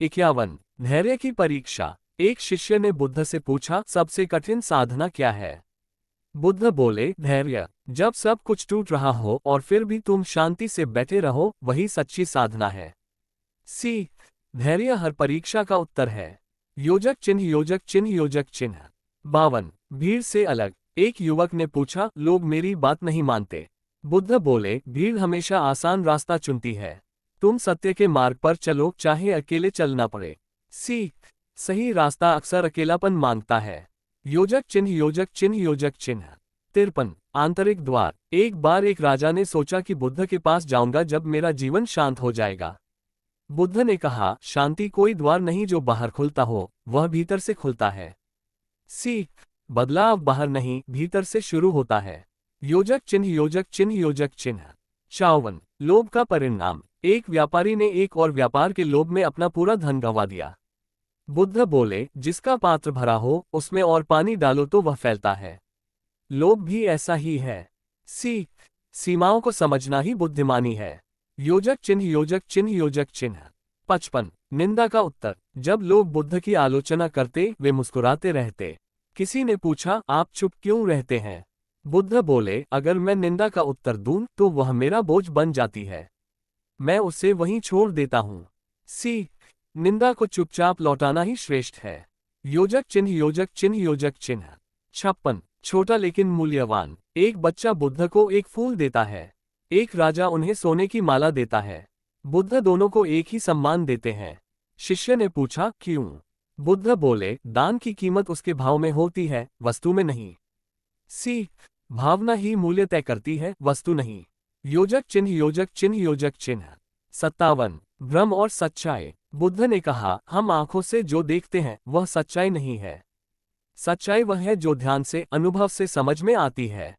51। धैर्य की परीक्षा। एक शिष्य ने बुद्ध से पूछा, सबसे कठिन साधना क्या है? बुद्ध बोले, धैर्य। जब सब कुछ टूट रहा हो और फिर भी तुम शांति से बैठे रहो, वही सच्ची साधना है। सी। धैर्य हर परीक्षा का उत्तर है। योजक चिन्ह योजक चिन्ह योजक चिन्ह। 52। भीड़ से अलग। एक युवक ने पूछा, लोग मेरी बात नहीं मानते। बुद्ध बोले, भीड़ हमेशा आसान रास्ता चुनती है। तुम सत्य के मार्ग पर चलो, चाहे अकेले चलना पड़े। सी। सही रास्ता अक्सर अकेलापन मांगता है। योजक चिन्ह योजक चिन्ह योजक चिन्ह। 53। आंतरिक द्वार। एक बार एक राजा ने सोचा कि बुद्ध के पास जाऊंगा जब मेरा जीवन शांत हो जाएगा। बुद्ध ने कहा, शांति कोई द्वार नहीं जो बाहर खुलता हो, वह भीतर से खुलता है। सीख। बदलाव बाहर नहीं, भीतर से शुरू होता है। योजक चिन्ह योजक चिन्ह योजक चिन्ह। 54। लोभ का परिणाम। एक व्यापारी ने एक और व्यापार के लोभ में अपना पूरा धन गंवा दिया। बुद्ध बोले, जिसका पात्र भरा हो उसमें और पानी डालो तो वह फैलता है। लोभ भी ऐसा ही है। सीख। सीमाओं को समझना ही बुद्धिमानी है। योजक चिन्ह योजक चिन्ह योजक चिन्ह। 55। निंदा का उत्तर। जब लोग बुद्ध की आलोचना करते वे मुस्कुराते रहते। किसी ने पूछा, आप चुप क्यों रहते हैं? बुद्ध बोले, अगर मैं निंदा का उत्तर दूं तो वह मेरा बोझ बन जाती है। मैं उसे वहीं छोड़ देता हूं। सीख। निंदा को चुपचाप लौटाना ही श्रेष्ठ है। योजक चिन्ह योजक चिन्ह योजक चिन्ह। 56। छोटा लेकिन मूल्यवान। एक बच्चा बुद्ध को एक फूल देता है। एक राजा उन्हें सोने की माला देता है। बुद्ध दोनों को एक ही सम्मान देते हैं। शिष्य ने पूछा, क्यों? बुद्ध बोले, दान की कीमत उसके भाव में होती है, वस्तु में नहीं। सीख। भावना ही मूल्य तय करती है, वस्तु नहीं। योजक चिन्ह योजक चिन्ह योजक चिन्ह। 57। भ्रम और सच्चाई। बुद्ध ने कहा, हम आंखों से जो देखते हैं वह सच्चाई नहीं है। सच्चाई वह है जो ध्यान से, अनुभव से समझ में आती है।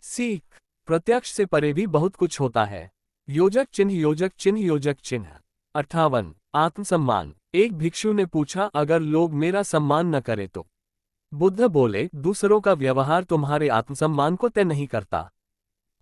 सीख। प्रत्यक्ष से परे भी बहुत कुछ होता है। योजक चिन्ह योजक चिन्ह योजक चिन्ह। 58। आत्मसम्मान। एक भिक्षु ने पूछा, अगर लोग मेरा सम्मान न करें तो? बुद्ध बोले, दूसरों का व्यवहार तुम्हारे आत्मसम्मान को तय नहीं करता।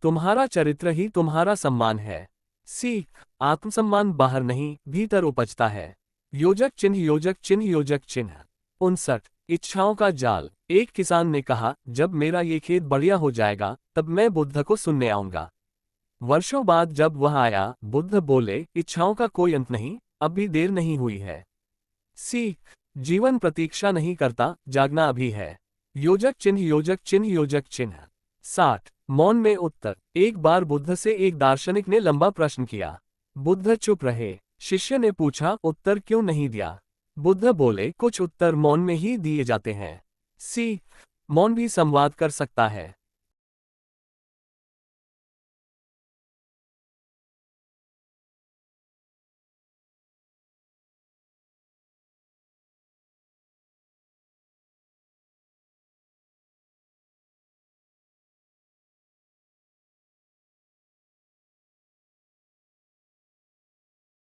तुम्हारा चरित्र ही तुम्हारा सम्मान है। सीख। आत्मसम्मान बाहर नहीं, भीतर उपजता है। योजक चिन्ह योजक चिन्ह योजक चिन्ह। 59। इच्छाओं का जाल। एक किसान ने कहा, जब मेरा ये खेत बढ़िया हो जाएगा तब मैं बुद्ध को सुनने आऊंगा। वर्षों बाद जब वह आया, बुद्ध बोले, इच्छाओं का कोई अंत नहीं, अभी देर नहीं हुई है। सीख। जीवन प्रतीक्षा नहीं करता, जागना अभी है। योजक चिन्ह योजक चिन्ह योजक चिन्ह। 60। मौन में उत्तर। एक बार बुद्ध से एक दार्शनिक ने लंबा प्रश्न किया। बुद्ध चुप रहे। शिष्य ने पूछा, उत्तर क्यों नहीं दिया? बुद्ध बोले, कुछ उत्तर मौन में ही दिए जाते हैं। सीख। मौन भी संवाद कर सकता है।